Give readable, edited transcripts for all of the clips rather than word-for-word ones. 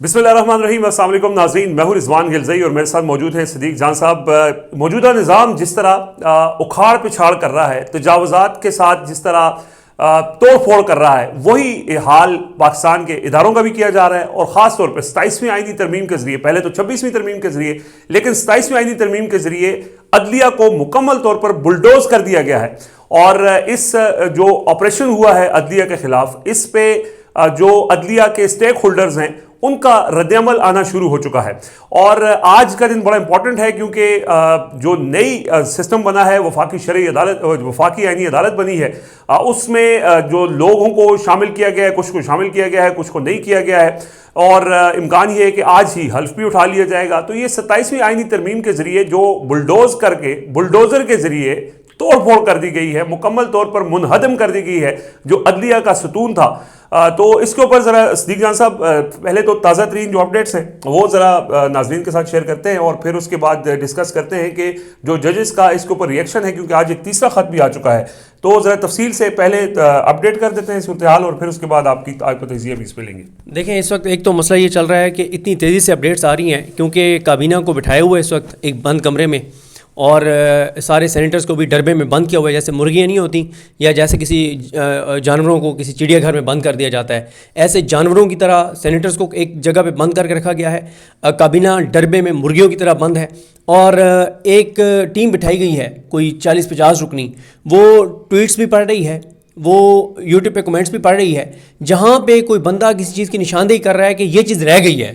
بسم اللہ الرحمن الرحیم. السلام علیکم ناظرین, میں ہوں رضوان گلزئی اور میرے ساتھ موجود ہیں صدیق جان صاحب. موجودہ نظام جس طرح اکھاڑ پچھاڑ کر رہا ہے, تجاوزات کے ساتھ جس طرح توڑ پھوڑ کر رہا ہے, وہی حال پاکستان کے اداروں کا بھی کیا جا رہا ہے, اور خاص طور پہ 27ویں آئینی ترمیم کے ذریعے, پہلے تو 26ویں ترمیم کے ذریعے, لیکن 27ویں آئینی ترمیم کے ذریعے عدلیہ کو مکمل طور پر بلڈوز کر دیا گیا ہے. اور اس جو آپریشن ہوا ہے عدلیہ کے خلاف, اس پہ جو عدلیہ کے سٹیک ہولڈرز ہیں ان کا رد عمل آنا شروع ہو چکا ہے. اور آج کا دن بڑا امپورٹنٹ ہے کیونکہ جو نئی سسٹم بنا ہے, وفاقی شرعی عدالت, وفاقی آئینی عدالت بنی ہے, اس میں جو لوگوں کو شامل کیا گیا ہے, کچھ کو شامل کیا گیا ہے, کچھ کو نہیں کیا گیا ہے, اور امکان یہ ہے کہ آج ہی حلف بھی اٹھا لیا جائے گا. تو یہ 27ویں آئینی ترمیم کے ذریعے جو بلڈوزر کے ذریعے توڑ پھوڑ کر دی گئی ہے, مکمل طور پر منہدم کر دی گئی ہے جو عدلیہ کا ستون تھا. تو اس کے اوپر ذرا صدیق جان صاحب پہلے تو تازہ ترین جو اپڈیٹس ہیں وہ ذرا ناظرین کے ساتھ شیئر کرتے ہیں, اور پھر اس کے بعد ڈسکس کرتے ہیں کہ جو ججز کا اس کے اوپر ریئیکشن ہے, کیونکہ آج ایک تیسرا خط بھی آ چکا ہے. تو ذرا تفصیل سے پہلے اپڈیٹ کر دیتے ہیں صورتحال, اور پھر اس کے بعد آپ کو تجزیہ بھی اس پہ لیں گے. دیکھیں, اس وقت ایک تو مسئلہ یہ چل رہا ہے کہ اتنی تیزی سے اپڈیٹس آ رہی ہیں کیونکہ کابینہ کو بٹھائے ہوئے اس وقت ایک بند کمرے میں, اور سارے سینیٹرز کو بھی ڈربے میں بند کیا ہوا ہے. جیسے مرغیاں نہیں ہوتی یا جیسے کسی جانوروں کو کسی چڑیا گھر میں بند کر دیا جاتا ہے, ایسے جانوروں کی طرح سینیٹرز کو ایک جگہ پہ بند کر کے رکھا گیا ہے. کابینہ ڈربے میں مرغیوں کی طرح بند ہے, اور ایک ٹیم بٹھائی گئی ہے کوئی 40-50 رکنی, وہ ٹویٹس بھی پڑھ رہی ہے, وہ یوٹیوب پہ کمنٹس بھی پڑھ رہی ہے. جہاں پہ کوئی بندہ کسی چیز کی نشاندہی کر رہا ہے کہ یہ چیز رہ گئی ہے,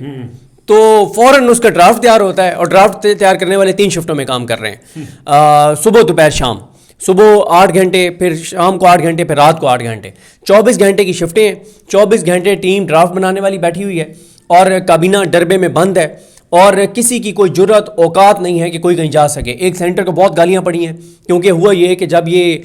تو فوراً اس کا ڈرافٹ تیار ہوتا ہے, اور ڈرافٹ تیار کرنے والے 3 شفٹوں میں کام کر رہے ہیں, صبح دوپہر شام. صبح 8 گھنٹے, پھر شام کو 8 گھنٹے, پھر رات کو 8 گھنٹے, 24 گھنٹے کی شفٹیں ہیں. 24 گھنٹے ٹیم ڈرافٹ بنانے والی بیٹھی ہوئی ہے, اور کابینہ ڈربے میں بند ہے, اور کسی کی کوئی جرت اوقات نہیں ہے کہ کوئی کہیں جا سکے. ایک سینیٹر کو بہت گالیاں پڑی ہیں کیونکہ ہوا یہ کہ جب یہ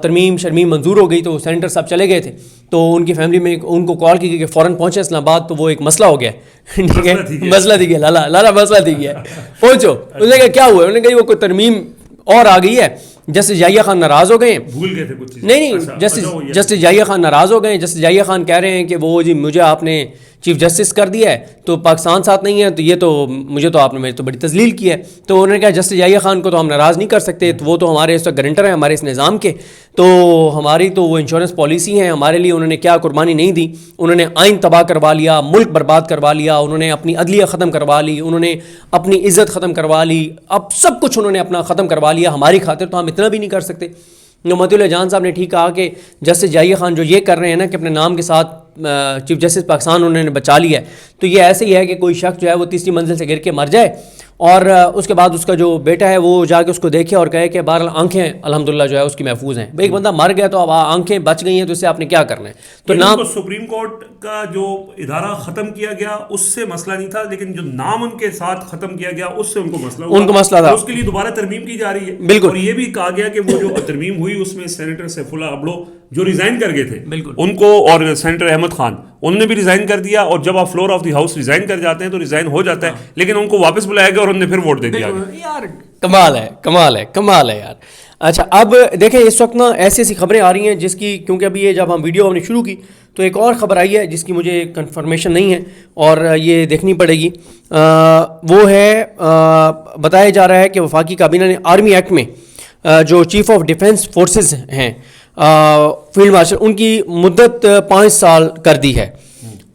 ترمیم شرمیم منظور ہو گئی تو سینیٹر صاحب چلے گئے تھے, تو ان کی فیملی میں ان کو کال کی گئی کہ فوراً پہنچے اسلام آباد, تو وہ ایک مسئلہ ہو گیا. ٹھیک ہے, مسئلہ دی گیا, لالا مسئلہ دی گیا, پہنچو. انہوں نے کہا کیا ہوا ہے, انہوں نے کہا وہ کوئی ترمیم اور آ گئی ہے. جسٹس یحییٰ خان ناراض ہو گئے, بھول گئے تھے کچھ چیزیں. نہیں, جسٹس یحییٰ خان ناراض ہو گئے. جسٹس یحییٰ خان کہہ رہے ہیں کہ وہ جی مجھے آپ نے چیف جسٹس کر دیا ہے تو پاکستان ساتھ نہیں ہے, تو یہ تو مجھے تو آپ نے میری تو بڑی تذلیل کی ہے. تو انہوں نے کہا جسٹس یحییٰ خان کو تو ہم ناراض نہیں کر سکتے, تو وہ تو ہمارے اس وقت گارنٹر ہیں ہمارے اس نظام کے, تو ہماری تو وہ انشورنس پالیسی ہیں, ہمارے لیے انہوں نے کیا قربانی نہیں دی. انہوں نے آئین تباہ کروا لیا, ملک برباد کروا لیا, انہوں نے اپنی عدلیہ ختم کروا لی, انہوں نے اپنی عزت ختم کروا لی, اب سب کچھ انہوں نے اپنا ختم کروا لیا. ہماری خاطر تو ہم اتنا بھی نہیں کر سکتے. متی اللہ جان صاحب نے ٹھیک کہا کہ جسٹس یحییٰ خان جو یہ کر رہے ہیں نا کہ اپنے نام کے ساتھ چیف جسٹس پاکستان انہوں نے بچا لیا ہے, تو یہ ایسے ہی ہے کہ کوئی شخص جو ہے وہ 3ری منزل سے گر کے مر جائے, اور اس کے بعد اس کا جو بیٹا ہے وہ جا کے اس کو دیکھے اور کہے کہ بہرحال آنکھیں الحمدللہ جو ہے اس کی محفوظ ہیں. ایک بندہ مر گیا تو اب آنکھیں بچ گئی ہیں, تو اس سے آپ نے کیا کرنا ہے. تو نام سپریم کورٹ کا جو ادارہ ختم کیا گیا اس سے مسئلہ نہیں تھا, لیکن جو نام ان کے ساتھ ختم کیا گیا اس سے ان کو مسئلہ ہوا, ان کو مسئلہ تھا. اس کے لیے دوبارہ ترمیم کی جا رہی ہے. بالکل. اور یہ بھی کہا گیا کہ وہ جو ترمیم ہوئی اس میں سینیٹر سیف اللہ ابڑو جو ریزائن کر گئے تھے, بالکل ان کو, اور سینیٹر احمد خان انہوں نے بھی ریزائن کر دیا, اور جب آپ floor of the house resign کر جاتے ہیں تو ریزائن ہو جاتا ہے, لیکن ان کو واپس بلایا گیا اور انہوں نے پھر ووٹ دے دیا. یار کمال ہے یار. اچھا, اب دیکھیں اس وقت نا ایسی ایسی خبریں آ رہی ہیں جس کی, کیونکہ ابھی یہ جب ہم ویڈیو ہم نے شروع کی تو ایک اور خبر آئی ہے جس کی مجھے کنفرمیشن نہیں ہے اور یہ دیکھنی پڑے گی. وہ ہے, بتایا جا رہا ہے کہ وفاقی کابینہ نے آرمی ایکٹ میں جو چیف آف ڈیفنس فورسز ہیں فیلڈ مارشل, ان کی مدت 5 سال کر دی ہے.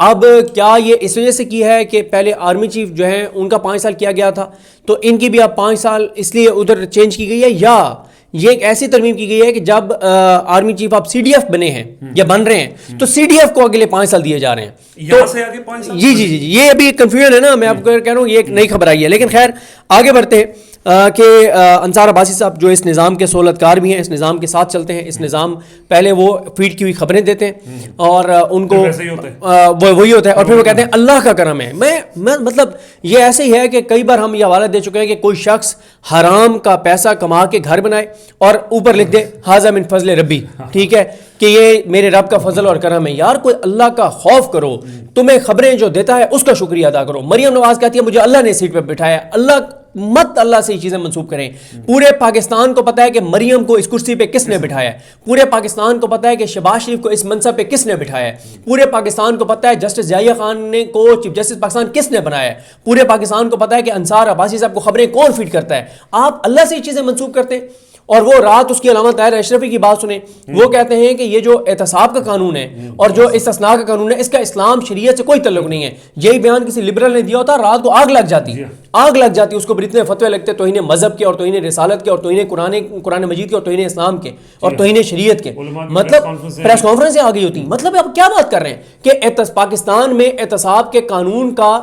اب کیا یہ اس وجہ سے کی ہے کہ پہلے آرمی چیف جو ہیں ان کا 5 سال کیا گیا تھا, تو ان کی بھی اب 5 سال اس لیے ادھر چینج کی گئی ہے, یا یہ ایک ایسی ترمیم کی گئی ہے کہ جب آرمی چیف آپ CDF بنے ہیں یا بن رہے ہیں تو CDF کو اگلے 5 سال دیے جا رہے ہیں. یہاں سے آگے 5 سال جی یہ ابھی کنفیوژن ہے نا, میں آپ کو کہہ رہا ہوں یہ ایک نئی خبر آئی ہے. لیکن خیر آگے بڑھتے کہ انصار عباسی صاحب جو اس نظام کے سہولتکار بھی ہیں, اس نظام کے ساتھ چلتے ہیں, اس نظام پہلے وہ فیڈ کی ہوئی خبریں دیتے ہیں اور ان کو وہی ہوتا ہے, اور پھر وہ کہتے ہیں اللہ کا کرم ہے. میں مطلب یہ ایسے ہی ہے کہ کئی بار ہم یہ حوالہ دے چکے ہیں کہ کوئی شخص حرام کا پیسہ کما کے گھر بنائے اور اوپر لکھ دے ھذا من فضل ربی, ٹھیک ہے, کہ یہ میرے رب کا فضل اور کرم ہے. یار کوئی اللہ کا خوف کرو, تمہیں خبریں جو دیتا ہے اس کا شکریہ ادا کرو. مریم نواز کہتی ہے مجھے اللہ نے سیٹ پہ بٹھایا, اللہ مت اللہ سے یہ چیزیں منسوب کریں. پورے پاکستان کو پتہ ہے کہ مریم کو اس کرسی پہ کس نے بٹھایا ہے. پورے پاکستان کو پتہ ہے کہ شہباز شریف کو اس منصب پہ کس نے بٹھایا ہے. پورے پاکستان کو پتہ ہے جسٹس ضیاء خان نے کو چیف جسٹس پاکستان کس نے بنایا ہے. پورے پاکستان کو پتہ ہے کہ انصار عباسی صاحب کو خبریں کون فیڈ کرتا ہے. آپ اللہ سے یہ چیزیں منسوب کرتے ہیں. اور وہ رات اس کی علامہ طاہر اشرفی کی بات سنیں, وہ کہتے ہیں کہ یہ جو احتساب کا قانون ہے اور جو استثناء کا قانون ہے اس کا اسلام شریعت سے کوئی تعلق نہیں ہے. یہی بیان کسی لبرل نے دیا ہوتا, رات کو آگ لگ جاتی, آگ لگ جاتی, اس کو اتنے فتوے لگتے توہین مذہب کے اور توہین رسالت کے اور توہین قرآن مجید کے اور توہین اسلام کے اور توہین شریعت کے. مطلب پریس کانفرنسیں آ گئی ہوتی. مطلب آپ کیا بات کر رہے ہیں کہ پاکستان میں احتساب کے قانون کا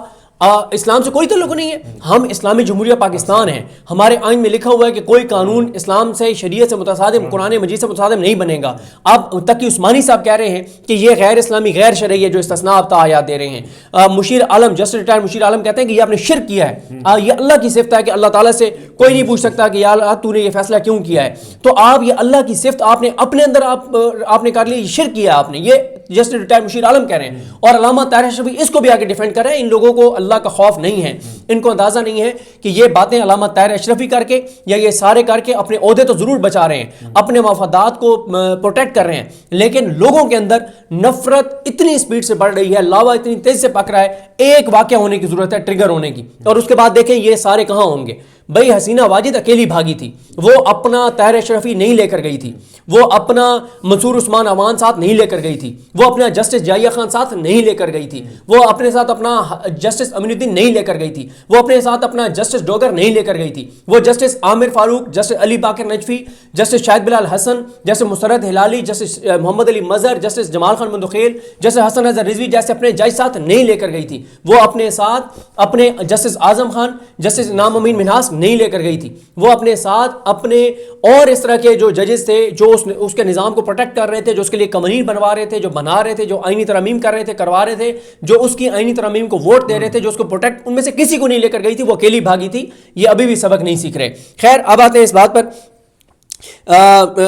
اسلام سے کوئی تعلق نہیں ہے. ہم اسلامی جمہوریہ پاکستان ہیں, ہمارے آئین میں لکھا ہوا ہے کہ کوئی قانون اسلام سے شریعت سے متصادم قرآن مجید سے متصادم نہیں بنے گا. اب تقی عثمانی صاحب کہہ رہے ہیں کہ یہ غیر اسلامی غیر شرعی ہے جو استثناء آپ آیات دے رہے ہیں. مشیر عالم جسٹس ریٹائر مشیر عالم کہتے ہیں کہ یہ آپ نے شرک کیا ہے. یہ اللہ کی صفت ہے کہ اللہ تعالیٰ سے کوئی نہیں پوچھ سکتا کہ یا اللہ تو نے یہ فیصلہ کیوں کیا ہے. تو آپ یہ اللہ کی صفت آپ نے اپنے اندر آپ نے کر لی, یہ شرک کیا آپ نے. یہ جسٹس ریٹائر مشیر عالم کہہ رہے ہیں اور علامہ طاہر اشرفی اس کو بھی آگے ڈیفینڈ کر رہے ہیں. ان لوگوں کو اللہ کا خوف نہیں ہے, ان کو اندازہ نہیں ہے کہ یہ باتیں علامہ طاہر اشرفی کر کے یا یہ سارے کر کے اپنے عہدے تو ضرور بچا رہے ہیں, اپنے مفادات کو پروٹیکٹ کر رہے ہیں, لیکن لوگوں کے اندر نفرت اتنی سپیڈ سے بڑھ رہی ہے, لاوا اتنی تیزی سے پک رہا ہے. ایک واقعہ ہونے کی ضرورت ہے, ٹریگر ہونے کی, اور اس کے بعد دیکھیں یہ سارے کہاں ہوں گے. بھائی حسینہ واجد اکیلی بھاگی تھی, وہ اپنا طاہر اشرفی نہیں لے کر گئی تھی, وہ اپنا منصور عثمان عوان ساتھ نہیں لے کر گئی تھی, وہ اپنا جسٹس ضیاء خان ساتھ نہیں لے کر گئی تھی, وہ اپنے ساتھ اپنا جسٹس امین الدین نہیں لے کر گئی تھی, وہ اپنے ساتھ اپنا جسٹس ڈوگر نہیں لے کر گئی تھی, وہ جسٹس عامر فاروق, جسٹس علی باقر نجفی, جسٹس شاہد بلال حسن, جسٹس مسرت ہلالی, جسٹس محمد علی مظہر, جسٹس جمال خان مندخیل, جسٹس حسن اظہر رضوی جیسے اپنے جج ساتھ نہیں لے کر گئی تھی. وہ اپنے ساتھ اپنے جسٹس اعظم خان, جسٹس انعام امین منہاس نہیں لے کر گئی تھی. وہ اپنے ساتھ اپنے اور اس طرح کے جو ججز تھے جو اس کے نظام کو پروٹیکٹ کر رہے تھے, جو اس کے لیے قوانین بنوا رہے تھے, جو بنا رہے تھے, جو آئینی ترامیم کر رہے تھے, کروا رہے تھے, جو اس کی آئینی ترامیم کو ووٹ دے رہے تھے, جو اس کو پروٹیکٹ, ان میں سے کسی کو نہیں لے کر گئی تھی. وہ اکیلی بھاگی تھی. یہ ابھی بھی سبق نہیں سیکھ رہے. خیر اب آتے ہیں اس بات پر.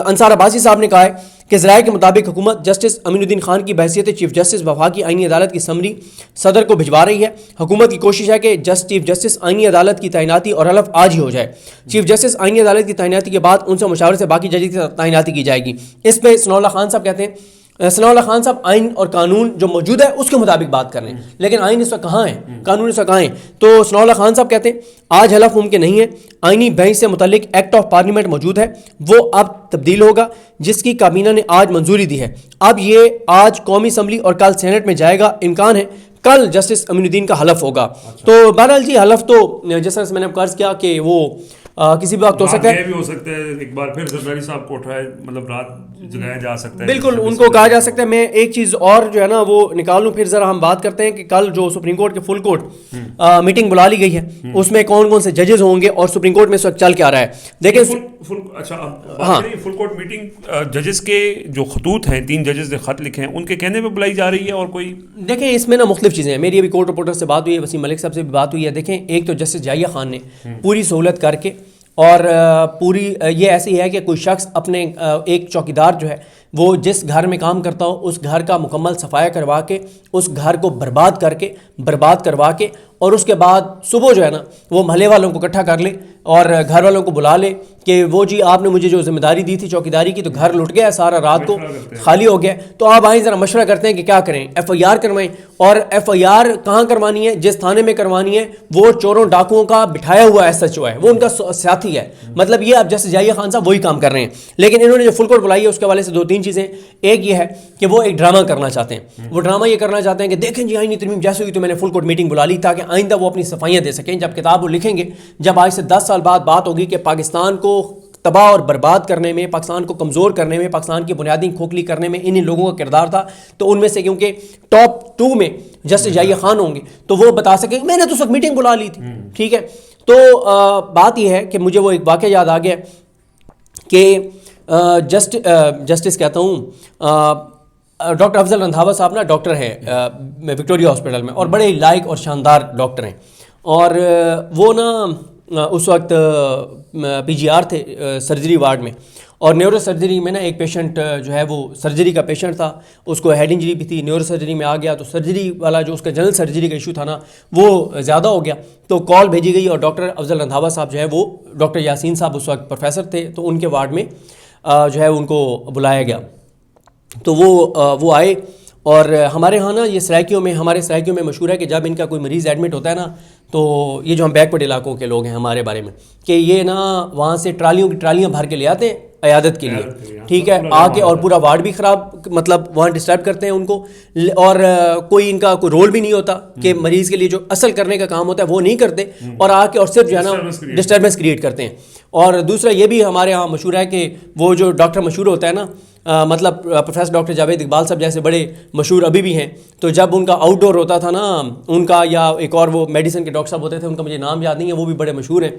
انصار عباسی صاحب نے کہا ہے کہ ذرائع کے مطابق حکومت جسٹس امین الدین خان کی بحیثیت چیف جسٹس وفاقی آئینی عدالت کی سمری صدر کو بھجوا رہی ہے. حکومت کی کوشش ہے کہ چیف جسٹس آئینی عدالت کی تعیناتی اور حلف آج ہی ہو جائے. چیف جسٹس آئینی عدالت کی تعیناتی کے بعد ان سے مشاورے سے باقی ججز کی تعیناتی کی جائے گی. اس پہ ثناء اللہ خان صاحب کہتے ہیں, ثناء اللہ خان صاحب آئین اور قانون جو موجود ہے اس کے مطابق بات کر رہے ہیں, لیکن آئین اس وقت کہاں ہے, قانون اس وقت کہاں ہے. تو ثناء اللہ خان صاحب کہتے ہیں آج حلف ممکن نہیں ہے. آئینی بحث سے متعلق ایکٹ آف پارلیمنٹ موجود ہے, وہ اب تبدیل ہوگا جس کی کابینہ نے آج منظوری دی ہے. اب یہ آج قومی اسمبلی اور کل سینٹ میں جائے گا. امکان ہے کل جسٹس امین الدین کا حلف ہوگا. تو بہرحال جی حلف تو جس طرح سے میں نے عرض کیا کہ وہ کسی بھی وقت ہو سکتا ہے, بھی ہو سکتا ہے ایک بار پھر زرداری صاحب کو اٹھائے, مطلب رات جگایا جا سکتا ہے. بالکل ان کو کہا جا سکتا ہے. میں ایک چیز اور جو ہے نا وہ نکال لوں, پھر ذرا ہم بات کرتے ہیں کہ کل جو سپریم کورٹ کے فل کورٹ میٹنگ بلا لی گئی ہے اس میں کون کون سے ججز ہوں گے اور سپریم کورٹ میں اس وقت چل کے آ رہا ہے. دیکھیں ہاں فل کورٹ میٹنگ ججز کے جو خطوط ہیں, 3 ججز نے خط لکھے ہیں, ان کے کہنے پہ بلائی جا رہی ہے. اور کوئی دیکھیں اس میں نا مختلف چیزیں ہیں. میری ابھی کورٹ رپورٹر سے بات ہوئی ہے, وسیم ملک صاحب سے بھی بات ہوئی ہے. دیکھیں ایک تو جسٹس ضیاء خان نے پوری سہولت کر کے اور پوری یہ ایسی ہے کہ کوئی شخص اپنے ایک چوکیدار جو ہے وہ جس گھر میں کام کرتا ہو اس گھر کا مکمل صفایا کروا کے اس گھر کو برباد کروا کے اور اس کے بعد صبح جو ہے نا وہ محلے والوں کو اکٹھا کر لے اور گھر والوں کو بلا لے کہ وہ جی آپ نے مجھے جو ذمہ داری دی تھی چوکیداری کی, تو گھر لٹ گیا سارا, رات کو خالی ہو گیا, تو آپ آئیں ذرا مشورہ کرتے ہیں کہ کیا کریں, ایف آئی آر کروائیں. اور ایف آئی آر کہاں کروانی ہے, جس تھانے میں کروانی ہے وہ چوروں ڈاکوؤں کا بٹھایا ہوا ایس ایچ او ہے, وہ ان کا ساتھی ہے. مطلب یہ اب جیسے ضیاء خان صاحب وہی کام کر رہے ہیں. لیکن انہوں نے جو فل کورٹ بلائی ہے اس کے حوالے سے 2-3 چیزیں. ایک یہ ہے کہ وہ ایک ڈرامہ کرنا چاہتے ہیں. وہ ڈرامہ یہ کرنا چاہتے ہیں کہ دیکھیں جی آئینی ترمیم جیسے ہوئی تو میں نے فل کورٹ میٹنگ بلا لی تاکہ آئندہ وہ اپنی صفائیاں دے سکیں. جب کتاب وہ لکھیں گے, جب آج سے 10 سال بعد بات ہوگی کہ پاکستان کو تباہ اور برباد کرنے میں, پاکستان کو کمزور کرنے میں, پاکستان کی بنیادیں کھوکھلی کرنے میں انہی لوگوں کا کردار تھا, تو ان میں سے کیونکہ ٹاپ 2 میں جسٹس ضیاء خان ہوں گے تو وہ بتا سکیں میں نے تو سب میٹنگ بلا لی تھی. ٹھیک ہے, تو بات یہ ہے کہ مجھے وہ ایک واقعہ یاد آ گیا کہ جسٹس کہتا ہوں ڈاکٹر افضل رندھاوا صاحب نا ڈاکٹر ہیں وکٹوریہ ہاسپٹل میں, اور بڑے لائق اور شاندار ڈاکٹر ہیں. اور وہ نا اس وقت پی جی آر تھے سرجری وارڈ میں, اور نیورو سرجری میں نا ایک پیشنٹ جو ہے وہ سرجری کا پیشنٹ تھا, اس کو ہیڈ انجری بھی تھی, نیورو سرجری میں آ گیا, تو سرجری والا جو اس کا جنرل سرجری کا ایشو تھا نا وہ زیادہ ہو گیا, تو کال بھیجی گئی اور ڈاکٹر افضل رندھاوا صاحب جو ہے وہ, ڈاکٹر یاسین صاحب اس وقت پروفیسر تھے, تو ان کے وارڈ میں جو ہے ان کو بلایا گیا. تو وہ آئے, اور ہمارے ہاں نا یہ ہمارے سرائکیوں میں مشہور ہے کہ جب ان کا کوئی مریض ایڈمٹ ہوتا ہے نا, تو یہ جو ہم بیک ورڈ علاقوں کے لوگ ہیں ہمارے بارے میں, کہ یہ نا وہاں سے ٹرالیوں کی ٹرالیاں بھر کے لے آتے ہیں عیادت کے لیے, ٹھیک ہے, آ کے اور پورا وارڈ بھی خراب, مطلب وہاں ڈسٹرب کرتے ہیں ان کو, اور کوئی ان کا کوئی رول بھی نہیں ہوتا کہ مریض کے لیے جو اصل کرنے کا کام ہوتا ہے وہ نہیں کرتے, اور آ کے اور صرف جو ہے نا ڈسٹربنس کریٹ کرتے ہیں. اور دوسرا یہ بھی ہمارے ہاں مشہور ہے کہ وہ جو ڈاکٹر مشہور ہوتا ہے نا, مطلب پروفیسر ڈاکٹر جاوید اقبال صاحب جیسے بڑے مشہور ابھی بھی ہیں, تو جب ان کا آؤٹ ڈور ہوتا تھا نا ان کا, یا ایک اور وہ میڈیسن کے ڈاکٹر صاحب ہوتے تھے, ان کا مجھے نام یاد نہیں ہے, وہ بھی بڑے مشہور ہیں.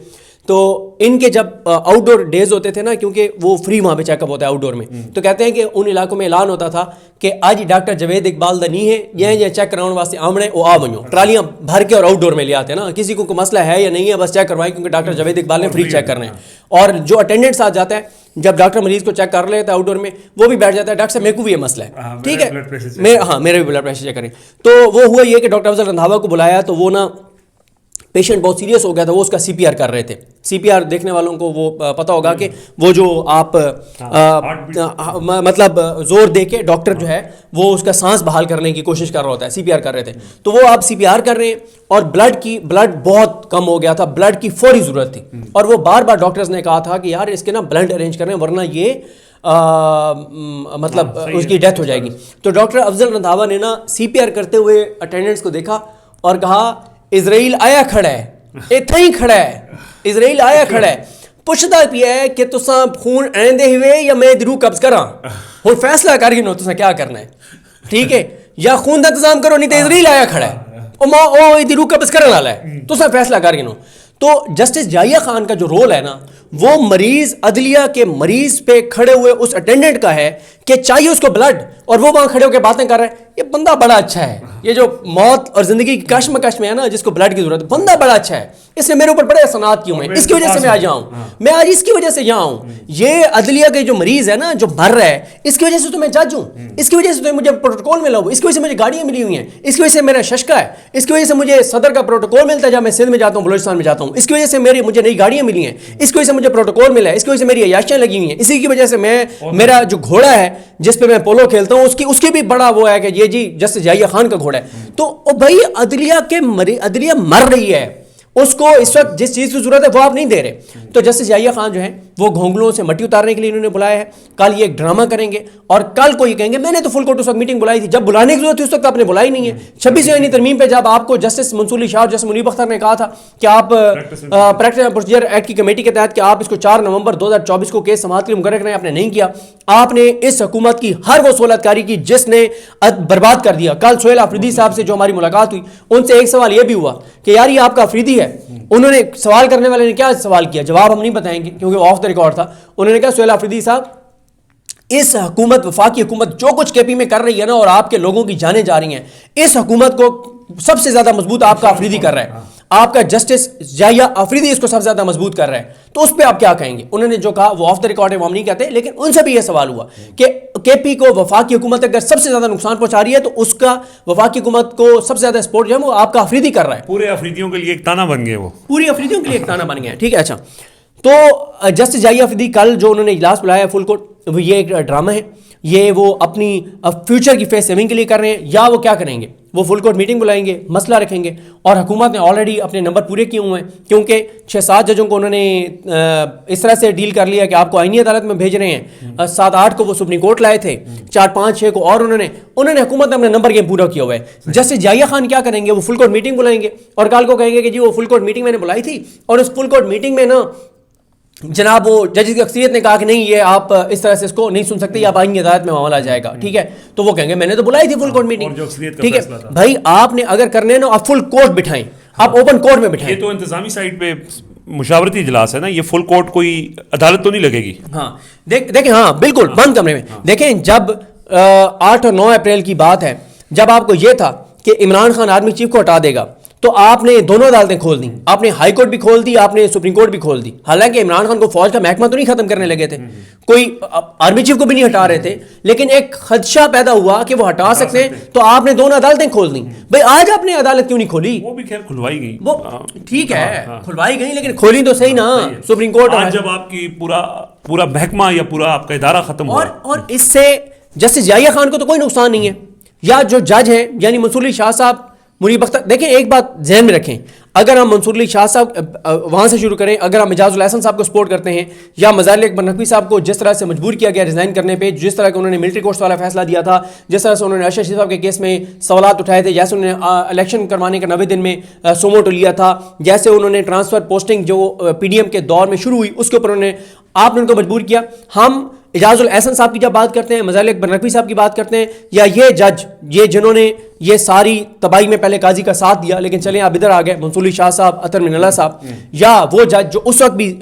تو ان کے جب آؤٹ ڈور ڈیز ہوتے تھے نا, کیونکہ وہ فری وہاں پہ چیک اپ ہوتا ہے آؤٹ ڈور میں, تو کہتے ہیں کہ ان علاقوں میں اعلان ہوتا تھا کہ آج ڈاکٹر جاوید اقبال دا نہیں ہے, یہ چیک کراؤن واسطے آمنے وہ آ بنو, ٹرالیاں بھر کے اور آؤٹ ڈور میں لے آتے ہیں نا, کسی کو کوئی مسئلہ ہے یا نہیں ہے بس چیک کروائیں, کیونکہ ڈاکٹر جاوید اقبال نے فری چیک کرنا ہے. اور جو اٹینڈنٹ ساتھ جاتا ہے جب ڈاکٹر مریض کو چیک کر لیتا ہے آؤٹ ڈور میں, وہ بھی بیٹھ جاتا ہے, ڈاکٹر صاحب میرے کو بھی یہ مسئلہ ہے, ٹھیک ہے, میرے بھی بلڈ پریشر چیک کریں. تو وہ ہوا یہ کہ ڈاکٹر افضل رندھاوا کو بلایا, تو وہ نا پیشنٹ بہت سیریس ہو گیا تھا, وہ اس کا سی پی آر کر رہے تھے. سی پی آر دیکھنے والوں کو وہ پتہ ہوگا کہ وہ جو آپ مطلب زور دے کے ڈاکٹر جو ہے وہ اس کا سانس بحال کرنے کی کوشش کر رہا ہوتا ہے, سی پی آر کر رہے تھے. تو وہ آپ سی پی آر کر رہے ہیں, اور بلڈ بہت کم ہو گیا تھا, بلڈ کی فوری ضرورت تھی, اور وہ بار بار ڈاکٹرز نے کہا تھا کہ یار اس کے نا بلڈ ارینج کریں ورنہ یہ مطلب اس کی ڈیتھ ہو جائے گی. تو ڈاکٹر افضل رندھاوا نے نا سی پی آر کرتے ہوئے اٹینڈنٹس کو دیکھا اور کہا اسرائیل آیا کھڑا ہے, اتنا ہی کھڑا ہے, اسرائیل آیا کھڑا ہے, پوچھتا پیا ہے کہ تساں خون ایندے ہوئے یا میں روح قبض کراں, ہن فیصلہ کر گنو تساں کیا کرنا ہے, ٹھیک ہے, یا خون دا انتظام کرو نہیں تے اسرائیل آیا کھڑا ہے, او روح قبض کرنے والا ہے, تساں فیصلہ کر گنو. تو جسٹس جائیہ خان کا جو رول ہے نا وہ مریض عدلیہ کے مریض پہ کھڑے ہوئے اس اٹینڈنٹ کا ہے کہ چاہیے اس کو بلڈ, اور وہ وہاں کھڑے ہو کے باتیں کر رہے ہیں, یہ بندہ بڑا اچھا ہے, یہ جو موت اور زندگی کی کشمکش میں ہے نا جس کو بلڈ کی ضرورت ہے, بندہ بڑا اچھا ہے, اس نے میرے اوپر بڑے احسانات کیے ہوئے ہیں, اس کی وجہ سے میں آج یہاں ہوں, میں آج اس کی وجہ سے یہاں ہوں. یہ عدلیہ کے جو مریض ہے نا جو مر رہا ہے, اس کی وجہ سے تو میں جج ہوں, اس کی وجہ سے تو مجھے پروٹوکول ملا ہوا, اس کی وجہ سے مجھے گاڑیاں ملی ہوئی ہیں, اس کی وجہ سے میرا ششکا ہے, اس کی وجہ سے مجھے صدر کا پروٹوکول ملتا ہے جب میں سندھ میں جاتا ہوں, بلوچستان میں جاتا ہوں, اس کی وجہ سے مجھے نئی گاڑیاں ملی ہیں, اس کی وجہ سے مجھے پروٹوکول ملا ہے, اس کی وجہ سے میری عیاشیاں لگی ہوئی ہیں, اسی کی وجہ سے میرا جو گھوڑا ہے جس پہ میں پولو کھیلتا ہوں اس کی بھی بڑا وہ ہے کہ یہ جی جسٹس جائیہ خان کا گھوڑا ہے. تو بھائی عدلیہ مر رہی ہے, اس کو اس وقت جس چیز کی ضرورت ہے وہ آپ نہیں دے رہے. تو جسٹس جائیہ خان جو ہیں وہ گھونگلوں سے مٹی اتارنے کے لیے انہوں نے بلایا ہے. کل یہ ایک ڈرامہ کریں گے اور کل کو یہ کہیں گے میں نے تو فل کوٹ اس وقت میٹنگ بلائی تھی, جب بلانے کی ضرورت تھی اس وقت آپ نے بلائی نہیں ہے. 26ویں ترمیم پہ جب آپ کو جسٹس منصور علی شاہ اور جسٹس منیب اختر نے کہا تھا کہ آپ پریکٹس اینڈ پروسیجر ایکٹ کی کمیٹی کے تحت کہ آپ اس کو 4 نومبر 2024 کو کیس سماعت کے لیے مقرر کریں, آپ نے نہیں کیا. آپ نے اس حکومت کی ہر وہ سہولت کاری کی جس نے برباد کر دیا. کل سہیل آفریدی صاحب سے جو ہماری ملاقات ہوئی ان سے ایک سوال یہ بھی ہوا کہ یار یہ آپ کا آفریدی ہے. انہوں نے سوال کرنے والے نے کیا سوال کیا, جواب ہم نہیں بتائیں گے کیونکہ وہ آف دا ریکارڈ تھا. انہوں نے کہا سہیل آفریدی صاحب اس حکومت وفاقی حکومت جو کچھ کے پی میں کر رہی ہے نا اور آپ کے لوگوں کی جانیں جا رہی ہیں, اس حکومت کو سب سے زیادہ مضبوط آپ کا آفریدی کر رہا ہے, آپ کا جسٹس جائیہ آفریدی اس کو سب سے زیادہ مضبوط کر رہا ہے. تو اس پہ آپ کیا کہیں گے؟ انہوں نے جو کہا وہ آف دا ریکارڈ ہے, وہ ہم نہیں کہتے, لیکن ان سے بھی یہ سوال ہوا کہ کے پی کو وفاقی حکومت اگر سب سے زیادہ نقصان پہنچا رہی ہے تو اس کا وفاقی حکومت کو سب سے زیادہ سپورٹ جو ہے وہ آپ کا آفریدی کر رہا ہے. پورے افریدیوں کے لیے ایک تانا بن گئے, وہ پوری افریدیوں کے لیے ایک تانا بن گیا. ٹھیک ہے, اچھا. تو جسٹس جائیہ آفریدی کل جو انہوں نے اجلاس بلایا ہے فل کورٹ, یہ ایک ڈرامہ ہے, یہ وہ اپنی فیوچر کی فیس سیونگ کے لیے کر رہے ہیں یا وہ کیا کریں گے؟ وہ فل کورٹ میٹنگ بلائیں گے, مسئلہ رکھیں گے, اور حکومت نے آلریڈی اپنے نمبر پورے کیے ہوئے ہیں کیونکہ 6-7 ججوں کو انہوں نے اس طرح سے ڈیل کر لیا کہ آپ کو آئینی عدالت میں بھیج رہے ہیں. 7-8 کو وہ سپریم کورٹ لائے تھے, 4-5-6 کو اور انہوں نے حکومت نے اپنے نمبر گیم پورا کیا ہوا ہے. جسٹس جائیہ خان کیا کریں گے؟ وہ فل کورٹ میٹنگ بلائیں گے اور کل کو کہیں گے کہ جی وہ فل کورٹ میٹنگ میں نے بلائی تھی اور اس فل کورٹ میٹنگ میں نا جناب وہ ججز کی اکثریت نے کہا کہ نہیں یہ آپ اس طرح سے اس کو نہیں سن سکتے, آپ آئینی عدالت میں معاملہ آ جائے گا. ٹھیک ہے, تو وہ کہیں گے میں نے تو بلائی تھی فل کورٹ میٹنگ. ٹھیک ہے بھائی, آپ نے اگر کرنے نا آپ فل کورٹ بٹھائیں, آپ اوپن کورٹ میں بٹھائیں. یہ تو انتظامی سائٹ پہ مشاورتی اجلاس ہے نا, یہ فل کورٹ کوئی عدالت تو نہیں لگے گی. ہاں دیکھیں, ہاں بالکل بند کمرے میں. دیکھیں جب 8 اور 9 اپریل کی بات ہے, جب آپ کو یہ تھا کہ عمران خان آرمی چیف کو ہٹا دے گا, تو آپ نے دونوں عدالتیں کھول دیں, آپ نے ہائی کورٹ بھی کھول دی, آپ نے سپریم کورٹ بھی کھول دی. حالانکہ عمران خان کو فوج کا محکمہ تو نہیں ختم کرنے لگے تھے, کوئی آرمی چیف کو بھی نہیں ہٹا رہے تھے, لیکن ایک خدشہ پیدا ہوا کہ وہ ہٹا سکتے ہیں, تو آپ نے دونوں عدالتیں کھول دیں. بھائی آج آپ نے عدالت کیوں نہیں کھولی؟ وہ بھی خیر کھلوائی گئی, وہ ٹھیک ہے کھلوائی گئی, لیکن کھولی تو صحیح نا سپریم کورٹ. آج جب آپ کی پورا محکمہ یا پورا آپ کا ادارہ ختم ہوا, اور اس سے جسٹس یحییٰ خان کو تو کوئی نقصان نہیں ہے, یا جو جج ہیں یعنی منصور علی شاہ صاحب, منیب اختر. دیکھیں ایک بات ذہن میں رکھیں, اگر ہم منصور علی شاہ صاحب وہاں سے شروع کریں, اگر ہم اعجاز الاحسن صاحب کو سپورٹ کرتے ہیں, یا مظاہر اکبر نقوی صاحب کو جس طرح سے مجبور کیا گیا ریزائن کرنے پہ, جس طرح کہ انہوں نے ملٹری کورٹس والا فیصلہ دیا تھا, جس طرح سے انہوں نے ارشد شریف صاحب کے کیس میں سوالات اٹھائے تھے, جیسے انہوں نے الیکشن کروانے کا 90 دن میں سوموٹو لیا تھا, جیسے انہوں نے ٹرانسفر پوسٹنگ جو پی ڈی ایم کے دور میں شروع ہوئی اس کے اوپر آپ نے ان کو مجبور کیا. ہم اعجاز الاحسن صاحب کی جب بات کرتے ہیں, مظاہر اکبر نقوی صاحب کی بات کرتے ہیں, یا یہ جج یہ جنہوں نے یہ ساری تباہی میں پہلے قاضی کا ساتھ دیا لیکن چلیں آپ ادھر آ گئے, منصور علی شاہ صاحب, اطہر من اللہ صاحب, یا وہ جج جو اس وقت بھی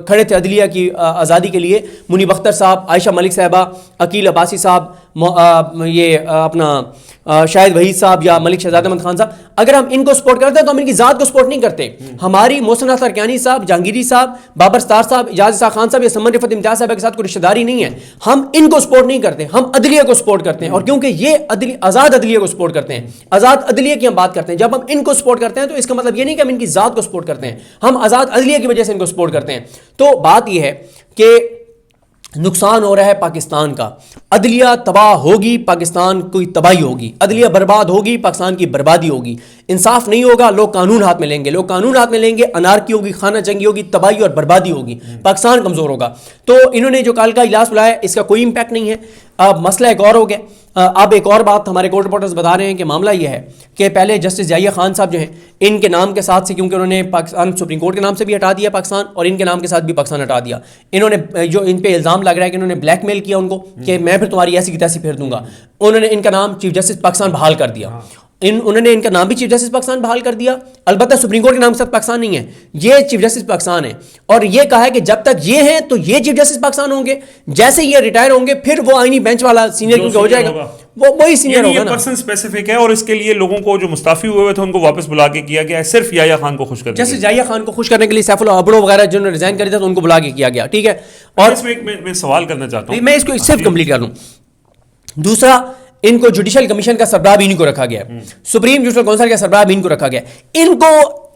کھڑے تھے عدلیہ کی آزادی کے لیے, منیب اختر صاحب, عائشہ ملک صاحبہ, عقیل عباسی صاحب, یہ اپنا شاہد وحید صاحب, یا ملک شہزاد احمد خان صاحب. اگر ہم ان کو سپورٹ کرتے ہیں تو ہم ان کی ذات کو سپورٹ نہیں کرتے. ہماری محسن اختر کیانی صاحب, جہانگیری صاحب, بابر ستار صاحب, اعجاز اسحاق خان صاحب یا سمن رفعت امتیاز صاحب کے ساتھ کوئی رشتہ داری نہیں ہے. ہم ان کو سپورٹ نہیں کرتے, ہم عدلیہ کو سپورٹ کرتے ہیں. اور کیونکہ یہ آزاد عدلیہ کو سپورٹ کرتے ہیں, آزاد عدلیہ کی ہم بات کرتے ہیں, جب ہم ان کو سپورٹ کرتے ہیں تو اس کا مطلب یہ نہیں کہ ہم ان کی ذات کو سپورٹ کرتے ہیں, ہم آزاد عدلیہ کی وجہ سے ان کو سپورٹ کرتے ہیں. تو بات یہ ہے کہ نقصان ہو رہا ہے پاکستان کا, عدلیہ تباہ ہوگی, پاکستان کی تباہی ہوگی, عدلیہ برباد ہوگی, پاکستان کی بربادی ہوگی, انصاف نہیں ہوگا, لوگ قانون ہاتھ میں لیں گے, انارکی ہوگی, خانہ جنگی ہوگی, تباہی اور بربادی ہوگی, پاکستان کمزور ہوگا. تو انہوں نے جو کال کا اجلاس بلایا اس کا کوئی امپیکٹ نہیں ہے. اب مسئلہ ایک اور ہو گیا. اب ایک اور بات ہمارے کورٹ رپورٹرز بتا رہے ہیں کہ معاملہ یہ ہے کہ پہلے جسٹس یحییٰ خان صاحب جو ہیں, ان کے نام کے ساتھ سے, کیونکہ انہوں نے پاکستان سپریم کورٹ کے نام سے بھی ہٹا دیا پاکستان, اور ان کے نام کے ساتھ بھی پاکستان ہٹا دیا. انہوں نے جو ان پہ الزام لگ رہا ہے کہ انہوں نے بلیک میل کیا ان کو کہ میں پھر تمہاری ایسی کی تیسی پھیر دوں گا, انہوں نے ان کا نام چیف جسٹس پاکستان بحال کر دیا. انہوں نے ان کا نام بھی چیف جسٹس پاکستان بحال کر دیا. البتہ سپریم کورٹ کے نام کے ساتھ پاکستان نہیں ہے, یہ چیف جسٹس پاکستان ہے, اور یہ کہا ہے کہ جب تک یہ ہیں تو یہ چیف جسٹس پاکستان ہوں گے, جیسے یہ ریٹائر ہوں گے پھر وہ آئینی بینچ والا سینئر کیونکہ ہو جائے گا, وہی سینئر ہوگا نا. پرسن اسپیسیفک ہے, اور اس کے لیے لوگوں کو جو مستعفی ہوئے تھے ان کو واپس بلا کے کیا گیا ہے صرف یحییٰ خان کو خوش کرنے, جیسے یحییٰ خان کو خوش کرنے کے لیے سیف اللہ ابڑو وغیرہ جنہوں نے ریزائن کر دیا تو ان کو بلا کے کیا گیا. ٹھیک ہے, اور اس میں میں سوال کرنا چاہتا ہوں, میں اس کو صرف کمپلیٹ کر لوں. دوسرا, ان کو جوڈیشل کمیشن کا سربراہ بھی ان کو رکھا گیا, سپریم جوڈیشل کونسل کا سربراہ بھی ان کو رکھا گیا. ان کو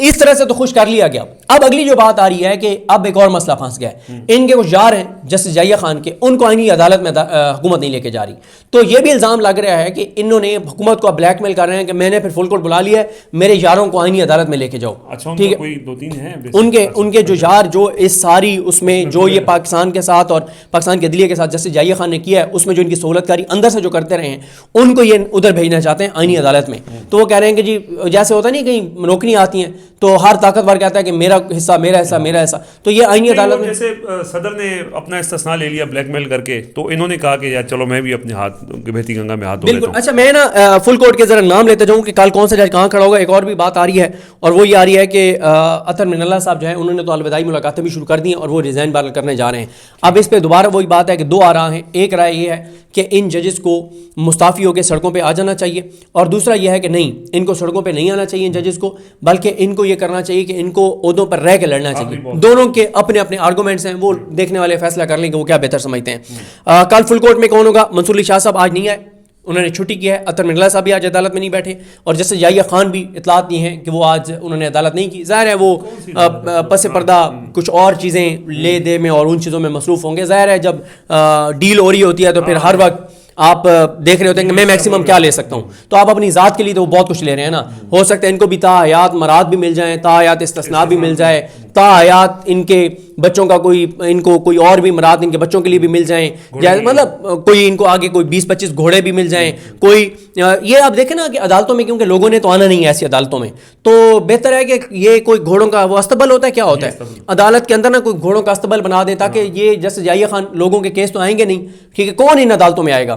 اس طرح سے تو خوش کر لیا گیا. اب اگلی جو بات آ رہی ہے کہ اب ایک اور مسئلہ پھنس گیا ہے. ان کے کچھ یار ہیں جسٹس یحییٰ خان کے, ان کو آئینی عدالت میں حکومت نہیں لے کے جا رہی. تو یہ بھی الزام لگ رہا ہے کہ انہوں نے حکومت کو بلیک میل کر رہے ہیں کہ میں نے پھر فل کورٹ بلا لیا ہے, میرے یاروں کو آئینی عدالت میں لے کے جاؤ. ٹھیک ہے, کوئی 2-3 ہیں ان کے جو یار جو اس ساری اس میں جو یہ پاکستان کے ساتھ اور پاکستان کے عدلیہ کے ساتھ جسٹس یحییٰ خان نے کیا ہے اس میں جو ان کی سہولت کاری اندر سے جو کرتے رہے ہیں, ان کو یہ ادھر بھیجنا چاہتے ہیں آئینی عدالت میں. تو وہ کہہ رہے ہیں کہ جی جیسے ہوتا نہیں کہیں نوکری آتی ہیں تو ہر طاقتور کہتا ہے کہ میرا حصہ میرا حصہ میرا حصہ, تو یہ آئینی عدالت میں جیسے صدر نے اپنا استثناء لے لیا بلیک میل کر کے, تو انہوں نے کہا کہ یار چلو میں بھی اپنے ہاتھ بہتی گنگا میں ہاتھ دھو لیتا ہوں. اچھا, میں نا فل کورٹ کے ذرا نام لیتا جاؤں کہ کل کون سا جج کہاں کھڑا ہوگا. ایک اور بھی بات آ رہی ہے, اور وہ یہ آ رہی ہے کہ اطہر من اللہ صاحب جو ہیں انہوں نے تو الوداعی ملاقاتیں بھی شروع کر دی ہیں اور وہ ریزائن بال کرنے جا رہے ہیں. اب اس پہ دوبارہ وہی بات ہے کہ 2 آراء ہیں. ایک رائے یہ ہے کہ ان ججز کو مستعفی ہو کے سڑکوں پہ آ جانا چاہیے, اور دوسرا یہ ہے کہ نہیں, ان کو سڑکوں پہ نہیں آنا چاہیے ان ججز کو, بلکہ ان کو یہ کرنا چاہیے کہ ان کو عہدوں پر رہ کے لڑنا چاہیے. دونوں کے اپنے اپنے آرگومنٹس ہیں, وہ دیکھنے والے فیصلہ کر لیں کہ وہ کیا بہتر سمجھتے ہیں. کل فل کورٹ میں کون ہوگا؟ منصور علی شاہ صاحب آج نہیں آئے, انہوں نے چھٹی کی ہے. اطہر من اللہ صاحب بھی آج عدالت میں نہیں بیٹھے, اور جیسے یحییٰ خان بھی اطلاعات دی ہیں کہ وہ آج انہوں نے عدالت نہیں کی. ظاہر ہے وہ پس پردہ کچھ اور چیزیں لے دے میں اور ان چیزوں میں مصروف ہوں گے. ظاہر ہے جب ڈیل ہو رہی ہوتی ہے تو پھر ہر وقت آپ دیکھ رہے ہوتے ہیں کہ میں میکسیمم کیا لے سکتا ہوں, تو آپ اپنی ذات کے لیے تو بہت کچھ لے رہے ہیں نا. ہو سکتا ہے ان کو بھی تا حیات مراد بھی مل جائیں, تا حیات استثناء بھی مل جائے, تا حیات ان کے بچوں کا کوئی, ان کو کوئی اور بھی مراد ان کے بچوں کے لیے بھی مل جائیں, مطلب کوئی ان کو آگے کوئی 20-25 گھوڑے بھی مل جائیں. کوئی یہ آپ دیکھیں نا کہ عدالتوں میں کیونکہ لوگوں نے تو آنا نہیں ہے ایسی عدالتوں میں, تو بہتر ہے کہ یہ کوئی گھوڑوں کا وہ استبل ہوتا ہے, کیا ہوتا ہے عدالت کے اندر نا کوئی گھوڑوں کا استبل بنا دے, تاکہ یہ جیسے یحییٰ خان لوگوں کے کیس تو آئیں گے نہیں. ٹھیک ہے, کون ان عدالتوں میں آئے گا؟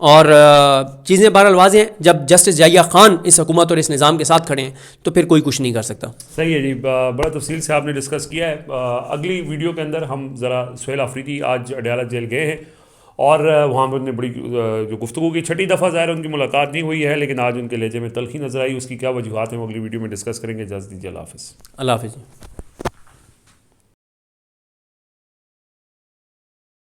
اور چیزیں بہرحال واضح ہیں. جب جسٹس ضیاء خان اس حکومت اور اس نظام کے ساتھ کھڑے ہیں تو پھر کوئی کچھ نہیں کر سکتا. صحیح ہے جی, بڑا تفصیل سے آپ نے ڈسکس کیا ہے. اگلی ویڈیو کے اندر ہم ذرا سہیل آفریدی آج اڈیالہ جیل گئے ہیں اور وہاں پہ انہوں نے بڑی جو گفتگو کی, چھٹی دفعہ ظاہر ان کی ملاقات نہیں ہوئی ہے, لیکن آج ان کے لہجے میں تلخی نظر آئی. اس کی کیا وجوہات ہیں وہ اگلی ویڈیو میں ڈسکس کریں گے. اجازت دیجیے, اللہ حافظ. اللہ حافظ.